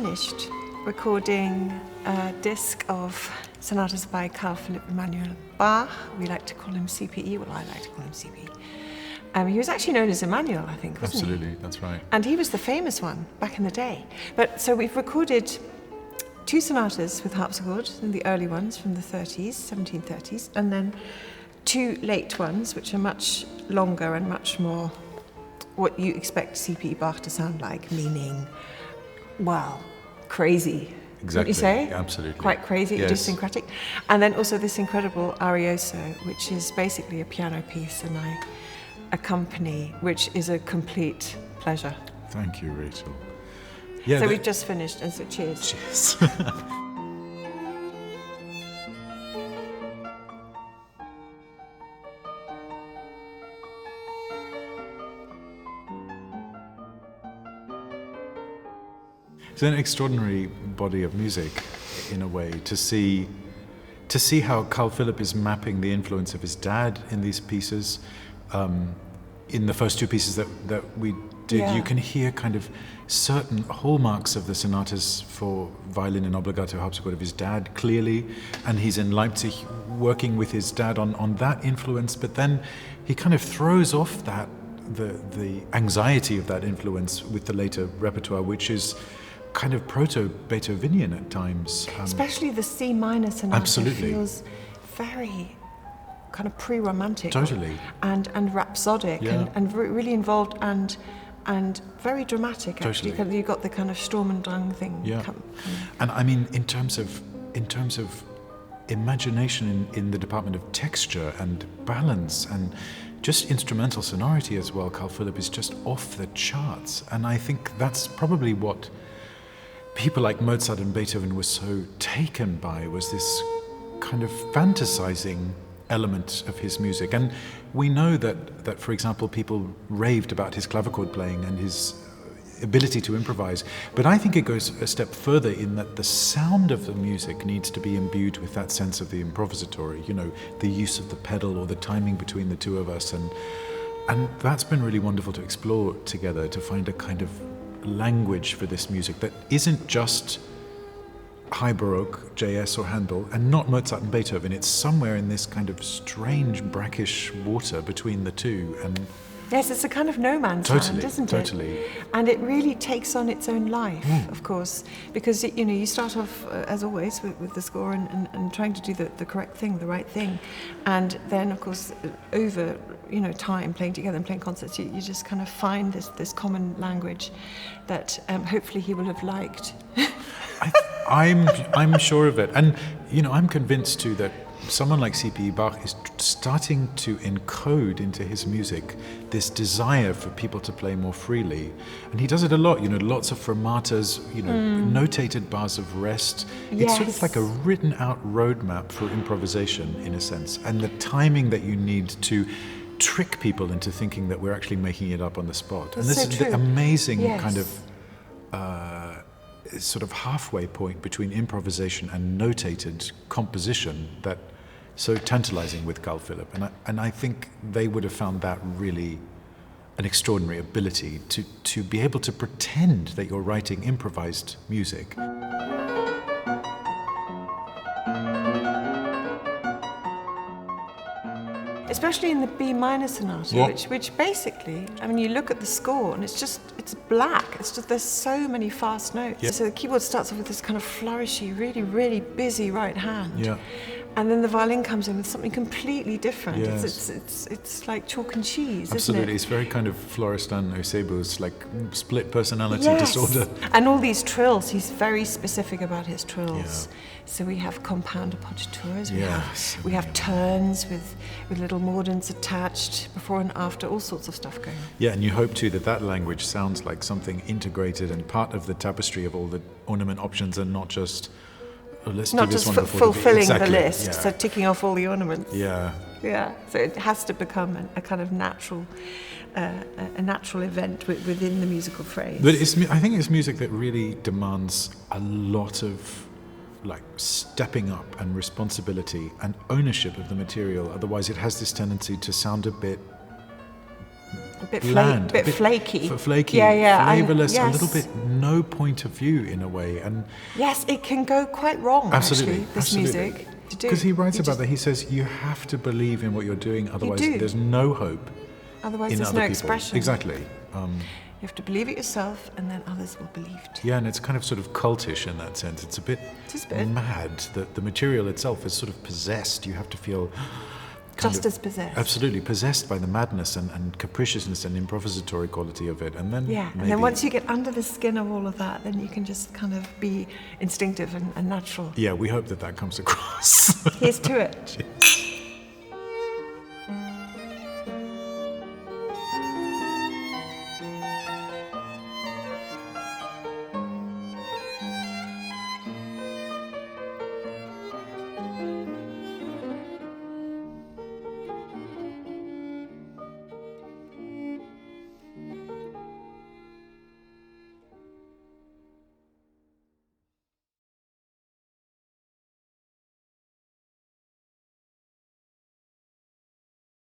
finished recording a disc of sonatas by Carl Philipp Emanuel Bach. We like to call him C.P.E. Well, I like to call him C.P.E. He was actually known as Emanuel, I think, wasn't Absolutely, he? that's right. And he was the famous one back in the day. But so we've recorded 2 sonatas with harpsichord, the early ones from the 30s, 1730s, and then 2 late ones, which are much longer and much more what you expect C.P.E. Bach to sound like, meaning, well, crazy. Exactly. Wouldn't you say? Absolutely. Quite crazy, Yes. idiosyncratic. And then also this incredible arioso, which is basically a piano piece, and I accompany, which is a complete pleasure. Thank you, Rachel. Yeah, So we've just finished, and so cheers. Cheers. It's an extraordinary body of music, in a way, to see how Carl Philipp is mapping the influence of his dad in these pieces. In the first 2 pieces that we did, Yeah. you can hear kind of certain hallmarks of the sonatas for violin and obbligato harpsichord of his dad clearly, and he's in Leipzig working with his dad on that influence, but then he kind of throws off that the anxiety of that influence with the later repertoire, which is kind of proto-Beethovenian at times. Especially the C minor sonata Absolutely. feels very kind of pre-romantic. Totally. And rhapsodic, Yeah. and really involved and very dramatic, actually. Totally. You've got the kind of Sturm und Drang thing. Yeah. And I mean, in terms of imagination in the department of texture and balance and just instrumental sonority as well, Carl Philipp is just off the charts. And I think that's probably what people like Mozart and Beethoven were so taken by, was this kind of fantasizing element of his music. And we know that for example, people raved about his clavichord playing and his ability to improvise, but I think it goes a step further in that the sound of the music needs to be imbued with that sense of the improvisatory, the use of the pedal or the timing between the 2 of us, and that's been really wonderful to explore together, to find a kind of language for this music that isn't just high Baroque, J.S. or Handel, and not Mozart and Beethoven. It's somewhere in this kind of strange, brackish water between the 2. And Yes, it's a kind of no man's land, isn't it? Totally. And it really takes on its own life, of course, because you start off as always with the score and trying to do the correct thing, the right thing, and then of course over time playing together and playing concerts, you just kind of find this common language that hopefully he will have liked. I'm sure of it, and I'm convinced too that someone like C.P.E. Bach is starting to encode into his music this desire for people to play more freely, and he does it a lot. Lots of fermatas, notated bars of rest. Yes. It's sort of like a written-out roadmap for improvisation, in a sense, and the timing that you need to trick people into thinking that we're actually making it up on the spot. And That's this so is true. the amazing Yes. kind of sort of halfway point between improvisation and notated composition that so tantalizing with Carl Philipp, and I think they would have found that really an extraordinary ability to be able to pretend that you're writing improvised music. Especially in the B minor sonata, Yeah. which basically, you look at the score and it's black. It's just, there's so many fast notes. Yeah. So the keyboard starts off with this kind of flourishy, really, really busy right hand. Yeah. And then the violin comes in with something completely different. Yes. It's like chalk and cheese, Absolutely, isn't it? it's very kind of Florestan Eusebio's like split personality Yes. disorder. And all these trills, he's very specific about his trills. Yeah. So we have compound appoggiatures, Yes. we have turns with little mordents attached, before and after, all sorts of stuff going on. Yeah, and you hope too that language sounds like something integrated and part of the tapestry of all the ornament options, and not just let's do Not this just one before fulfilling exactly. the list, Yeah. so ticking off all the ornaments. Yeah. Yeah, so it has to become a kind of natural event within the musical phrase. But I think it's music that really demands a lot of like stepping up and responsibility and ownership of the material. Otherwise, it has this tendency to sound a bit A bit bland, bit flaky. Flaky, Yeah. flavourless, Yes. a little bit no point of view in a way. And Yes, it can go quite wrong, actually, this music. To do. Because he writes You about just- that, he says you have to believe in what you're doing, otherwise do. there's no hope Otherwise, in there's other no people. expression. Exactly. You have to believe it yourself, and then others will believe too. Yeah, and it's kind of sort of cultish in that sense. It's a bit It is a bit. mad that the material itself is sort of possessed. You have to feel Just as possessed. Absolutely, possessed by the madness and capriciousness and improvisatory quality of it. And then Yeah, and then once you get under the skin of all of that, then you can just kind of be instinctive and natural. Yeah, we hope that comes across. Here's to it.